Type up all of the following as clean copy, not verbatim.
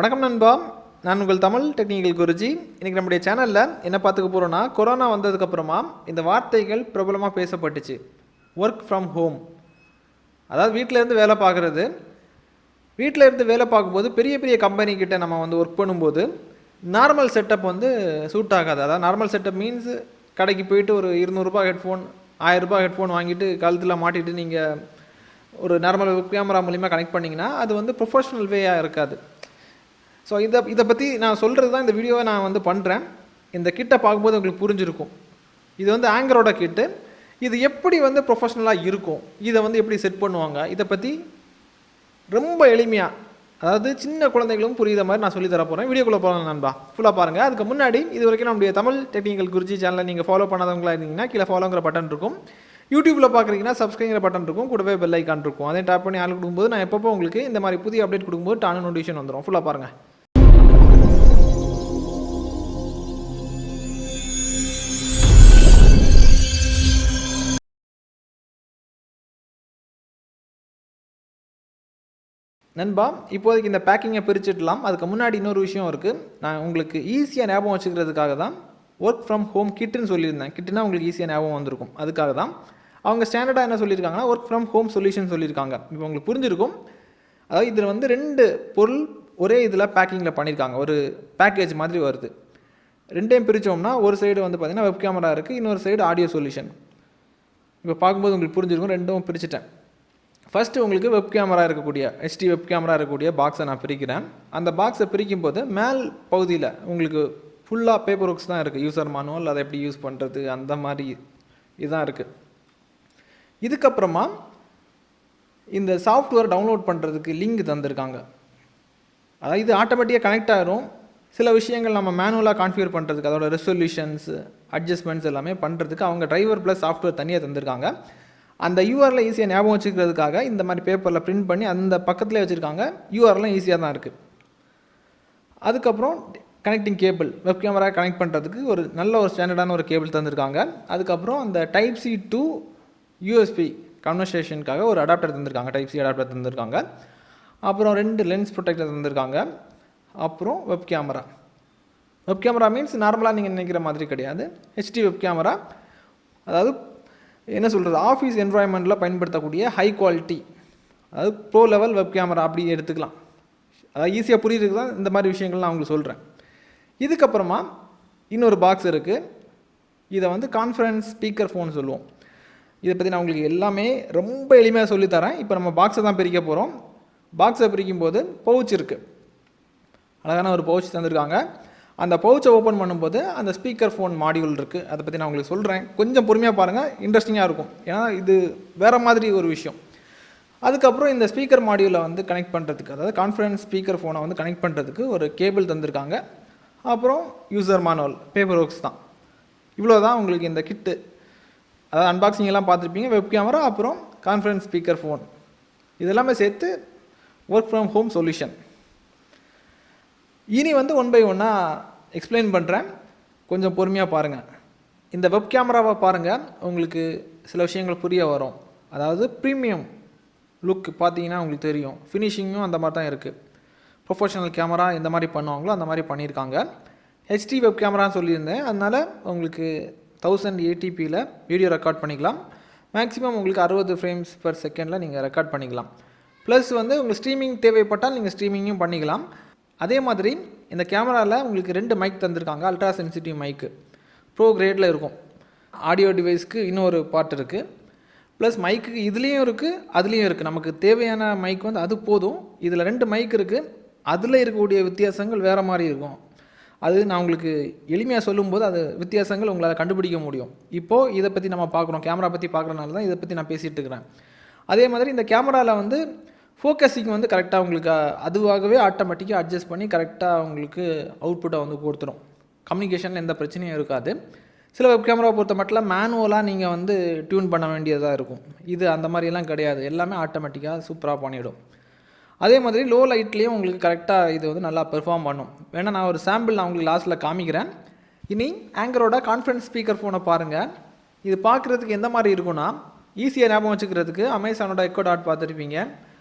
வணக்கம் நண்பா, நான் உங்கள் தமிழ் டெக்னிக்கல் குருஜி. இன்றைக்கி நம்முடைய சேனலில் என்ன பார்த்துக்க போகிறோன்னா, கொரோனா வந்ததுக்கப்புறமா இந்த வார்த்தைகள் பிரபலமாக பேசப்பட்டுச்சு. ஒர்க் ஃப்ரம் ஹோம், அதாவது வீட்டிலேருந்து வேலை பார்க்குறது. வீட்டில் இருந்து வேலை பார்க்கும்போது பெரிய பெரிய கம்பெனிக்கிட்ட நம்ம ஒர்க் பண்ணும்போது நார்மல் செட்டப் சூட் ஆகாது. அதாவது நார்மல் செட்டப் மீன்ஸ் கடைக்கு போயிட்டு ஒரு 200 ரூபாய் ஹெட்ஃபோன், 1000 ரூபாய் ஹெட்ஃபோன் வாங்கிட்டு கழுத்தில் மாட்டிட்டு நீங்கள் ஒரு நார்மல் கேமரா மூலிமா கனெக்ட் பண்ணிங்கன்னா அது ப்ரொஃபஷ்னல் வேயாக இருக்காது. ஸோ இதை பற்றி நான் சொல்கிறது தான் இந்த வீடியோவை நான் பண்ணுறேன். இந்த கிட்டை பார்க்கும்போது உங்களுக்கு புரிஞ்சிருக்கும். இது ஆங்கரோட கிட்டு. இது எப்படி ப்ரொஃபஷ்னலாக இருக்கும், இதை எப்படி செட் பண்ணுவாங்க, இதை பற்றி ரொம்ப எளிமையாக, அதாவது சின்ன குழந்தைகளும் புரியுற மாதிரி நான் சொல்லித்தர போகிறேன். வீடியோக்குள்ளே போகலாம் நண்பா, ஃபுல்லாக பாருங்கள். அதுக்கு முன்னாடி இது வரைக்கும் நம்முடைய தமிழ் டெக்னிக்கல் குருஜி சேனலை நீங்கள் ஃபாலோ பண்ணாதவங்களா இருந்தீங்கன்னா கீழே ஃபாலோங்கிற பட்டன் இருக்கும். யூடியூப்பில் பார்க்குறீங்கன்னா சப்ஸ்கிரைங்கிற பட்டன் இருக்கும், கூடவே பெல் ஐக்கான் இருக்கும். அதை டாப் பண்ணி ஆள் கொடுக்கும்போது நான் எப்பப்போ உங்களுக்கு இந்த மாதிரி புதிய அப்டேட் கொடுக்கும்போது டானு நோட்டிஃபிகேஷன் வந்துடும். ஃபுல்லாக பாருங்கள். நண்பா, இப்போதைக்கு இந்த பேக்கிங்கை பிரிச்சுடலாம். அதுக்கு முன்னாடி இன்னொரு விஷயம் இருக்குது. நான் உங்களுக்கு ஈஸியாக ஞாபகம் வச்சுக்கிறதுக்காக தான் ஒர்க் ஃப்ரம் ஹோம் கிட்டுன்னு சொல்லியிருந்தேன். கிட்டுனா உங்களுக்கு ஈஸியாக ஞாபகம் வந்திருக்கும். அதுக்காக தான் அவங்க ஸ்டாண்டர்டாக என்ன சொல்லியிருக்காங்கன்னா ஒர்க் ஃப்ரம் ஹோம் சொல்யூஷன் சொல்லியிருக்காங்க. இப்போ உங்களுக்கு புரிஞ்சிருக்கும். அதாவது இதில் 2 பொருள் ஒரே இதில் பேக்கிங்கில் பண்ணியிருக்காங்க. ஒரு பேக்கேஜ் மாதிரி வருது. ரெண்டையும் பிரித்தோம்னா ஒரு சைடு பார்த்திங்கன்னா வெப் கேமரா இருக்குது, இன்னொரு சைடு ஆடியோ சொல்யூஷன். இப்போ பார்க்கும்போது உங்களுக்கு புரிஞ்சிருக்கும். ரெண்டும் பிரிச்சுட்டேன். ஃபஸ்ட்டு உங்களுக்கு வெப் கேமரா இருக்கக்கூடிய HD வெப் கேமரா இருக்கக்கூடிய பாக்ஸை நான் பிரிக்கிறேன். அந்த பாக்ஸை பிரிக்கும் போது மேல் பகுதியில் உங்களுக்கு ஃபுல்லாக பேப்பர் ஒர்க்ஸ் தான் இருக்குது. யூசர் மானுவல், அதை எப்படி யூஸ் பண்ணுறது, அந்த மாதிரி இதுதான் இருக்குது. இதுக்கப்புறமா இந்த சாஃப்ட்வேர் டவுன்லோட் பண்ணுறதுக்கு லிங்க் தந்திருக்காங்க. அதாவது இது ஆட்டோமேட்டிக்காக கனெக்ட் ஆகிரும். சில விஷயங்கள் நம்ம மேனுவலாக கான்ஃபிகர் பண்ணுறதுக்கு, அதோட ரெசல்யூஷன்ஸ், அட்ஜஸ்ட்மெண்ட்ஸ் எல்லாமே பண்ணுறதுக்கு அவங்க டிரைவர் ப்ளஸ் சாஃப்ட்வேர் தனியாக தந்திருக்காங்க. அந்த யூஆரில் ஈஸியாக ஞாபகம் வச்சுக்கிறதுக்காக இந்த மாதிரி பேப்பரில் பிரிண்ட் பண்ணி அந்த பக்கத்துலேயே வச்சுருக்காங்க. யூஆர்லாம் ஈஸியாக தான் இருக்குது. அதுக்கப்புறம் connecting cable, web camera connect பண்ணுறதுக்கு ஒரு நல்ல ஒரு ஸ்டாண்டர்டான ஒரு கேபிள் தந்திருக்காங்க. அதுக்கப்புறம் அந்த Type-C to USB கன்வர்சேஷனுக்காக ஒரு அடாப்டர் தந்திருக்காங்க. Type-C அடாப்டர் தந்திருக்காங்க. அப்புறம் 2 லென்ஸ் ப்ரொடெக்டர் தந்திருக்காங்க. அப்புறம் web camera. Web camera means நார்மலாக நீங்கள் நினைக்கிற மாதிரி கிடையாது. HD வெப் கேமரா, அதாவது என்ன சொல்கிறது, ஆஃபீஸ் என்வாயன்மெண்ட்டில் பயன்படுத்தக்கூடிய ஹை குவாலிட்டி, அதாவது ப்ரோ லெவல் வெப் கேமரா அப்படி எடுத்துக்கலாம். அதாவது ஈஸியாக புரியுறதுக்கு தான் இந்த மாதிரி விஷயங்கள் நான் உங்களுக்கு சொல்கிறேன். இதுக்கப்புறமா இன்னொரு பாக்ஸ் இருக்குது. இதை கான்ஃபரன்ஸ் ஸ்பீக்கர் ஃபோன் சொல்லுவோம். இதை பற்றி நான் உங்களுக்கு எல்லாமே ரொம்ப எளிமையாக சொல்லித்தரேன். இப்போ நம்ம பாக்ஸை தான் பிரிக்க போகிறோம். பாக்ஸை பிரிக்கும்போது பவுச் இருக்குது. அழகான ஒரு பவுச் தந்திருக்காங்க. அந்த பவுச்சை ஓப்பன் பண்ணும்போது அந்த ஸ்பீக்கர் ஃபோன் மாடியூல் இருக்குது. அதை பற்றி நான் உங்களுக்கு சொல்கிறேன். கொஞ்சம் பொறுமையாக பாருங்கள், இன்ட்ரெஸ்டிங்காக இருக்கும். ஏன்னா இது வேறு மாதிரி ஒரு விஷயம். அதுக்கப்புறம் இந்த ஸ்பீக்கர் மாடியூலை கனெக்ட் பண்ணுறதுக்கு, அதாவது கான்ஃபரன்ஸ் ஸ்பீக்கர் ஃபோனை கனெக்ட் பண்ணுறதுக்கு ஒரு கேபிள் தந்திருக்காங்க. அப்புறம் யூசர் மேனுவல், பேப்பர் ஒர்க்ஸ் தான். இவ்வளோ தான் உங்களுக்கு இந்த கிட்டு. அதாவது அன்பாக்சிங் எல்லாம் பார்த்துருப்பீங்க. வெப் கேமரா, அப்புறம் கான்ஃபரன்ஸ் ஸ்பீக்கர் ஃபோன், இதெல்லாமே சேர்த்து ஒர்க் ஃப்ரம் ஹோம் சொல்யூஷன். இனி 1 by 1 எக்ஸ்பிளைன் பண்ணுறேன். கொஞ்சம் பொறுமையாக பாருங்கள். இந்த வெப் கேமராவை பாருங்கள், உங்களுக்கு சில விஷயங்கள் புரிய வரும். அதாவது ப்ரீமியம் லுக் பார்த்தீங்கன்னா உங்களுக்கு தெரியும். ஃபினிஷிங்கும் அந்த மாதிரி தான் இருக்குது. ப்ரொஃபஷனல் கேமரா எந்த மாதிரி பண்ணுவாங்களோ அந்த மாதிரி பண்ணியிருக்காங்க. HD வெப் கேமரான்னு சொல்லியிருந்தேன். அதனால் உங்களுக்கு 1080pயில் வீடியோ ரெக்கார்ட் பண்ணிக்கலாம். மேக்ஸிமம் உங்களுக்கு 60 frames per second நீங்கள் ரெக்கார்ட் பண்ணிக்கலாம். ப்ளஸ் உங்களுக்கு ஸ்ட்ரீமிங் தேவைப்பட்டால் நீங்கள் ஸ்ட்ரீமிங்கும் பண்ணிக்கலாம். அதே மாதிரி இந்த கேமராவில் உங்களுக்கு 2 மைக் தந்திருக்காங்க. அல்ட்ரா சென்சிட்டிவ் மைக்கு ப்ரோ கிரேடில் இருக்கும். ஆடியோ டிவைஸ்க்கு இன்னொரு பார்ட் இருக்குது. ப்ளஸ் மைக்கு இதுலேயும் இருக்குது, அதுலேயும் இருக்குது. நமக்கு தேவையான மைக் அது போதும். இதில் 2 மைக் இருக்குது. அதில் இருக்கக்கூடிய வித்தியாசங்கள் வேறு மாதிரி இருக்கும். அது நான் உங்களுக்கு எளிமையாக சொல்லும்போது அது வித்தியாசங்கள் உங்களால் கண்டுபிடிக்க முடியும். இப்போது இதை பற்றி நம்ம பார்க்குறோம். கேமரா பற்றி பார்க்குறதுனால தான் இதை பற்றி நான் பேசிகிட்டு இருக்கிறேன். அதே மாதிரி இந்த கேமராவில் ஃபோக்கஸிங் கரெக்டாக உங்களுக்கு அதுவாகவே ஆட்டோமேட்டிக்காக அட்ஜஸ்ட் பண்ணி கரெக்டாக உங்களுக்கு அவுட்புட்டை கொடுத்துரும். கம்யூனிகேஷனில் எந்த பிரச்சனையும் இருக்காது. சில வெப் கேமராவை பொறுத்த மட்டும் மேனுவலாக நீங்கள் டியூன் பண்ண வேண்டியதாக இருக்கும். இது அந்த மாதிரியெல்லாம் கிடையாது. எல்லாமே ஆட்டோமேட்டிக்காக சூப்பராக பண்ணிவிடும். அதே மாதிரி லோ லைட்லேயும் உங்களுக்கு கரெக்டாக இது நல்லா பெர்ஃபார்ம் பண்ணும். வேணால் நான் ஒரு சாம்பிள் நான் உங்களுக்கு லாஸ்ட்டில் காமிக்கிறேன். இனி ஆங்கரோட கான்ஃபரன்ஸ் ஸ்பீக்கர் ஃபோனை பாருங்கள். இது பார்க்குறதுக்கு எந்த மாதிரி இருக்குன்னா, ஈஸியாக ஞாபகம் வச்சுக்கிறதுக்கு அமேசானோட எக்கோ டாட் பார்த்துருப்பீங்க.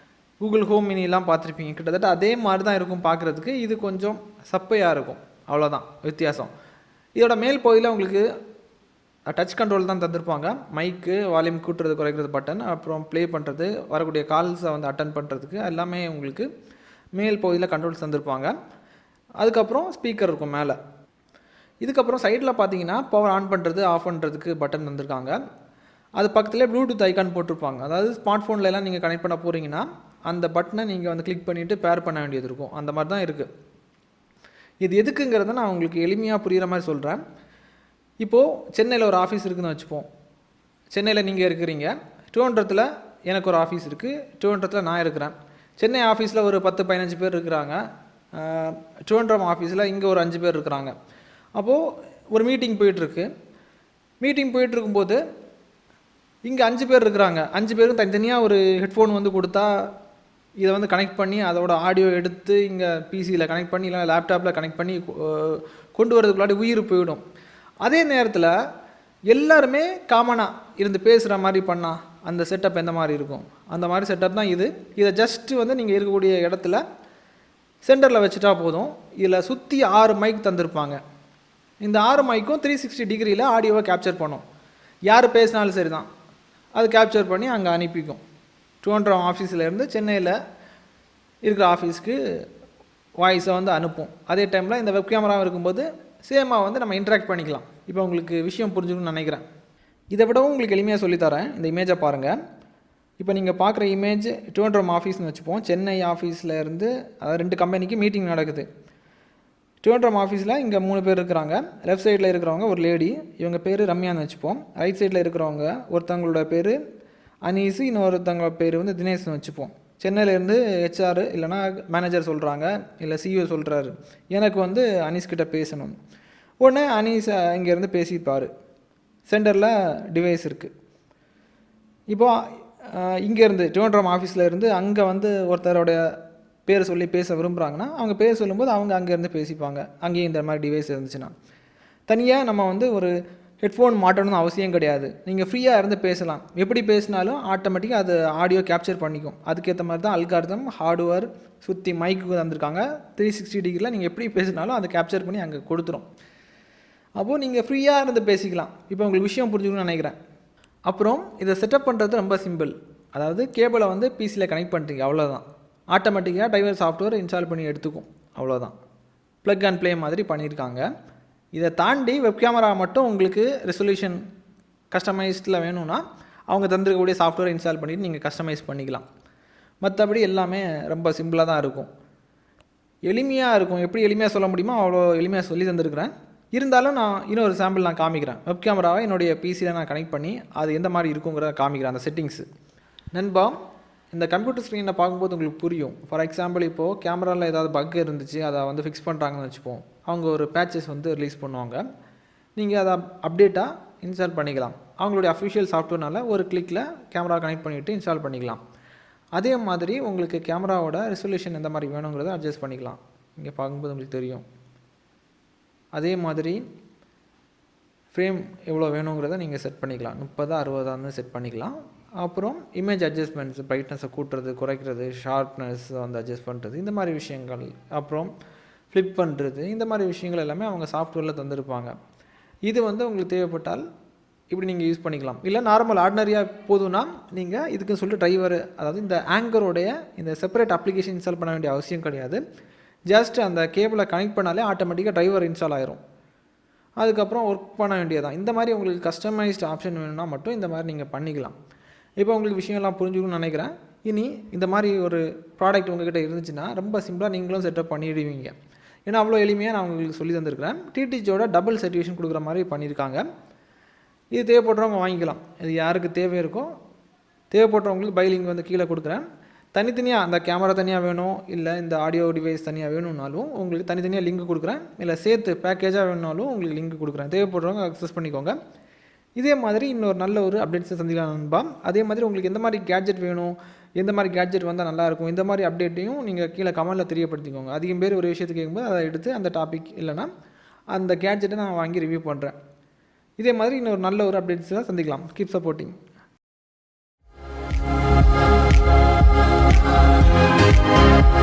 கூகுள் ஹோம் மினிலாம் பார்த்துருப்பீங்க, கிட்டத்தட்ட அதே மாதிரி தான் இருக்கும் பார்க்குறதுக்கு. இது கொஞ்சம் சப்பையாக இருக்கும், அவ்வளோதான் வித்தியாசம். இதோட மேல் பகுதியில் உங்களுக்கு டச் கண்ட்ரோல் தான் தந்திருப்பாங்க. மைக்கு, வால்யூம் கூட்டுறது குறைக்கிறது பட்டன், அப்புறம் ப்ளே பண்ணுறது, வரக்கூடிய கால்ஸை வந்து அட்டன் பண்ணுறதுக்கு எல்லாமே உங்களுக்கு மேல் பகுதியில் கண்ட்ரோல்ஸ் தந்திருப்பாங்க. அதுக்கப்புறம் ஸ்பீக்கர் இருக்கும் மேலே. இதுக்கப்புறம் சைடில் பார்த்தீங்கன்னா பவர் ஆன் பண்ணுறது ஆஃப் பண்ணுறதுக்கு பட்டன் தந்திருக்காங்க. அது பக்கத்துலேயே ப்ளூடூத் ஐக்கான் போட்டிருப்பாங்க. அதாவது ஸ்மார்ட் ஃபோன்லலாம் நீங்கள் கனெக்ட் பண்ண போகிறீங்கன்னா அந்த பட்டனை நீங்கள் வந்து கிளிக் பண்ணிவிட்டு பேர் பண்ண வேண்டியது இருக்கும். அந்த மாதிரி தான் இருக்குது. இது எதுக்குங்கிறத நான் உங்களுக்கு எளிமையாக புரிகிற மாதிரி சொல்கிறேன். இப்போது சென்னையில் ஒரு ஆஃபீஸ் இருக்குதுன்னு வச்சுப்போம். சென்னையில் நீங்கள் இருக்கிறீங்க, திருவனந்தபுரத்தில் எனக்கு ஒரு ஆஃபீஸ் இருக்குது, திருவனந்தபுரத்தில் நான் இருக்கிறேன். சென்னை ஆஃபீஸில் ஒரு 10-15 பேர் இருக்கிறாங்க, திருவனந்தபுரம் ஆஃபீஸில் இங்கே ஒரு 5 பேர் இருக்கிறாங்க. அப்போது ஒரு மீட்டிங் போயிட்டுருக்கு. மீட்டிங் போயிட்டுருக்கும்போது இங்கே 5 பேர் இருக்கிறாங்க. 5 பேரும் தனித்தனியாக ஒரு ஹெட்ஃபோன் வந்து கொடுத்தா இதை வந்து கனெக்ட் பண்ணி அதோட ஆடியோ எடுத்து இங்கே பிசியில் கனெக்ட் பண்ணி இல்லை லேப்டாப்பில் கனெக்ட் பண்ணி கொண்டு வரதுக்குள்ளாடி உயிர் போயிடும். அதே நேரத்தில் எல்லாருமே காமனாக இருந்து பேசுகிற மாதிரி பண்ணால் அந்த செட்டப் எந்த மாதிரி இருக்கும்? அந்த மாதிரி செட்டப் தான் இது. இதை ஜஸ்ட்டு வந்து நீங்கள் இருக்கக்கூடிய இடத்துல சென்டரில் வச்சுட்டா போதும். இதில் சுற்றி 6 மைக் தந்திருப்பாங்க. இந்த 6 மைக்கும் 360 டிகிரியில் ஆடியோவை கேப்சர் பண்ணும். யார் பேசினாலும் சரி தான், அது கேப்சர் பண்ணி அங்கே அனுப்பிக்கும். திருவனந்தபுரம் ஆஃபீஸில் இருந்து சென்னையில் இருக்கிற ஆஃபீஸ்க்கு வாய்ஸை வந்து அனுப்பும். அதே டைமில் இந்த வெப் கேமராவும் இருக்கும்போது சேமாக வந்து நம்ம இன்ட்ராக்ட் பண்ணிக்கலாம். இப்போ உங்களுக்கு விஷயம் புரிஞ்சுக்கணும்னு நினைக்கிறேன். இதை விடவும் உங்களுக்கு எளிமையாக சொல்லித்தரேன். இந்த இமேஜை பாருங்கள். இப்போ நீங்கள் பார்க்குற இமேஜ் திருவனந்தபுரம் ஆஃபீஸ்னு வச்சுப்போம். சென்னை ஆஃபீஸில் இருந்து அதாவது 2 கம்பெனிக்கு மீட்டிங் நடக்குது. திருவனந்தபுரம் ஆஃபீஸில் இங்கே 3 பேர் இருக்கிறாங்க. லெஃப்ட் சைடில் இருக்கிறவங்க ஒரு லேடி, இவங்க பேர் ரம்யான்னு வச்சுப்போம். ரைட் சைடில் இருக்கிறவங்க ஒருத்தவங்களோட பேர் அனீஸு, இன்னொருத்தவங்களோட பேர் வந்து தினேஷ்னு வச்சுப்போம். சென்னையிலேருந்து ஹெச்ஆர் இல்லைனா மேனேஜர் சொல்கிறாங்க, இல்லை சிஇஓ சொல்கிறாரு, எனக்கு வந்து அனீஸ்கிட்ட பேசணும். உடனே அனீஸ் இங்கேருந்து பேசிப்பார். சென்டரில் டிவைஸ் இருக்குது. இப்போது இங்கேருந்து திருவனந்தபுரம் ஆஃபீஸில் இருந்து அங்கே வந்து ஒருத்தரோடைய பேர் சொல்லி பேச விரும்புகிறாங்கன்னா அவங்க பேர் சொல்லும்போது அவங்க அங்கேருந்து பேசிப்பாங்க. அங்கேயும் இந்த மாதிரி டிவைஸ் இருந்துச்சுன்னா தனியாக நம்ம வந்து ஒரு ஹெட்ஃபோன் மாட்டணும்னு அவசியம் கிடையாது. நீங்கள் ஃப்ரீயாக இருந்து பேசலாம். எப்படி பேசினாலும் ஆட்டோமேட்டிக்காக அது ஆடியோ கேப்சர் பண்ணிக்கும். அதுக்கேற்ற மாதிரி தான் அல்காரிதம் ஹார்ட்வேர் சுற்றி மைக்கு தந்திருக்காங்க. 360 டிகிரியில் நீங்கள் எப்படி பேசினாலும் அதை கேப்சர் பண்ணி அங்கே கொடுத்துரும். அப்போது நீங்கள் ஃப்ரீயாக இருந்து பேசிக்கலாம். இப்போ உங்களுக்கு விஷயம் புரிஞ்சுக்கணும்னு நினைக்கிறேன். அப்புறம் இதை செட்டப் பண்ணுறது ரொம்ப சிம்பிள். அதாவது கேபிளை வந்து பிசியில் கனெக்ட் பண்ணுறீங்க, அவ்வளோதான். ஆட்டோமேட்டிக்காக டிரைவர் சாஃப்ட்வேர் இன்ஸ்டால் பண்ணி எடுத்துக்கும், அவ்வளோதான். ப்ளக் அண்ட் ப்ளே மாதிரி பண்ணியிருக்காங்க. இதை தாண்டி வெப் கேமரா மட்டும் உங்களுக்கு ரெசல்யூஷன் கஸ்டமைஸ்டில் வேணும்னா அவங்க தந்திருக்கக்கூடிய சாஃப்ட்வேர் இன்ஸ்டால் பண்ணிவிட்டு நீங்கள் கஸ்டமைஸ் பண்ணிக்கலாம். மற்றபடி எல்லாமே ரொம்ப சிம்பிளாக தான் இருக்கும், எளிமையாக இருக்கும். எப்படி எளிமையாக சொல்ல முடியுமோ அவ்வளோ எளிமையாக சொல்லி தந்துருக்கிறேன். இருந்தாலும் நான் இன்னொரு சாம்பிள் நான் காமிக்கிறேன். வெப் கேமராவை என்னுடைய பிசியில் நான் கனெக்ட் பண்ணி அது எந்த மாதிரி இருக்குங்கிறத காமிக்கிறேன், அந்த செட்டிங்ஸு. நண்பா, இந்த கம்ப்யூட்டர் ஸ்க்ரீனை பார்க்கும்போது உங்களுக்கு புரியும். ஃபார் எக்ஸாம்பிள், இப்போது கேமராவில் ஏதாவது பக் இருந்துச்சு, அதை வந்து ஃபிக்ஸ் பண்ணுறாங்கன்னு வச்சுப்போம். அவங்க ஒரு பேட்சஸ் வந்து ரிலீஸ் பண்ணுவாங்க. நீங்கள் அதை அப்டேட்டாக இன்ஸ்டால் பண்ணிக்கலாம். அவங்களுடைய அஃபிஷியல் சாஃப்ட்வேர்னால் ஒரு கிளிக்கில் கேமரா கனெக்ட் பண்ணிவிட்டு இன்ஸ்டால் பண்ணிக்கலாம். அதே மாதிரி உங்களுக்கு கேமராவோட ரெசல்யூஷன் எந்த மாதிரி வேணுங்கிறத அட்ஜஸ்ட் பண்ணிக்கலாம். இங்கே பார்க்கும்போது உங்களுக்கு தெரியும். அதே மாதிரி ஃப்ரேம் எவ்வளோ வேணுங்கிறத நீங்கள் செட் பண்ணிக்கலாம். 30 60 செட் பண்ணிக்கலாம். அப்புறம் இமேஜ் அட்ஜஸ்ட்மெண்ட்ஸ், பிரைட்னஸை கூட்டுறது குறைக்கிறது, ஷார்ப்னஸ் வந்து அட்ஜஸ்ட் பண்ணுறது, இந்த மாதிரி விஷயங்கள், அப்புறம் ஃப்ளிப் பண்ணுறது, இந்த மாதிரி விஷயங்கள் எல்லாமே அவங்க சாஃப்ட்வேரில் தந்திருப்பாங்க. இது வந்து உங்களுக்கு தேவைப்பட்டால் இப்படி நீங்கள் யூஸ் பண்ணிக்கலாம். இல்லை நார்மல் ஆர்டினரியாக போதும்னா நீங்கள் இதுக்குன்னு சொல்லிட்டு டிரைவர், அதாவது இந்த ஆங்கரோடைய இந்த செப்பரேட் அப்ளிகேஷன் இன்ஸ்டால் பண்ண வேண்டிய அவசியம் கிடையாது. ஜஸ்ட் அந்த கேபிளை கனெக்ட் பண்ணாலே ஆட்டோமேட்டிக்காக டிரைவர் இன்ஸ்டால் ஆயிரும். அதுக்கப்புறம் ஒர்க் பண்ண வேண்டியதான். இந்த மாதிரி உங்களுக்கு கஸ்டமைஸ்டு ஆப்ஷன் வேணும்னா மட்டும் இந்த மாதிரி நீங்கள் பண்ணிக்கலாம். இப்போ உங்களுக்கு விஷயம்லாம் புரிஞ்சுக்கணும்னு நினைக்கிறேன். இனி இந்த மாதிரி ஒரு ப்ராடக்ட் உங்கள்கிட்ட இருந்துச்சுன்னா ரொம்ப சிம்பிளாக நீங்களும் செட்டப் பண்ணிடுவீங்க. ஏன்னா அவ்வளோ எளிமையாக நான் உங்களுக்கு சொல்லி தந்திருக்கிறேன். டிடிஜியோட டபுள் சர்டிஃபிகேஷன் கொடுக்குற மாதிரி பண்ணியிருக்காங்க. இது தேவைப்படுறவங்க வாங்கிக்கலாம். இது யாருக்கு தேவை இருக்கோ தேவைப்படுறவங்களுக்கு பை லிங்க் வந்து கீழே கொடுக்குறேன். தனித்தனியாக அந்த கேமரா தனியாக வேணும், இல்லை இந்த ஆடியோ டிவைஸ் தனியாக வேணும்னாலும் உங்களுக்கு தனித்தனியாக லிங்க் கொடுக்குறேன். இல்லை சேர்த்து பேக்கேஜாக வேணும்னாலும் உங்களுக்கு லிங்க் கொடுக்குறேன். தேவைப்படுறவங்க அக்சஸ் பண்ணிக்கோங்க. இதே மாதிரி இன்னொரு நல்ல ஒரு அப்டேட்ஸை சந்திக்கலாம் நண்பா. அதே மாதிரி உங்களுக்கு எந்த மாதிரி கேட்ஜெட் வேணும், எந்த மாதிரி கேட்ஜெட் வந்தால் நல்லாயிருக்கும், இந்த மாதிரி அப்டேட்டையும் நீங்கள் கீழே கமெண்ட்டில் தெரியப்படுத்திக்கோங்க. அதிகம் பேர் ஒரு விஷயத்துக்கு கேட்கும்போது அதை எடுத்து அந்த டாபிக் இல்லைனா அந்த கேட்ஜெட்டை நான் வாங்கி ரிவ்யூ பண்ணுறேன். இதே மாதிரி இன்னொரு நல்ல ஒரு அப்டேட்ஸை சந்திக்கலாம். Keep supporting. பண்ணுங்கள்.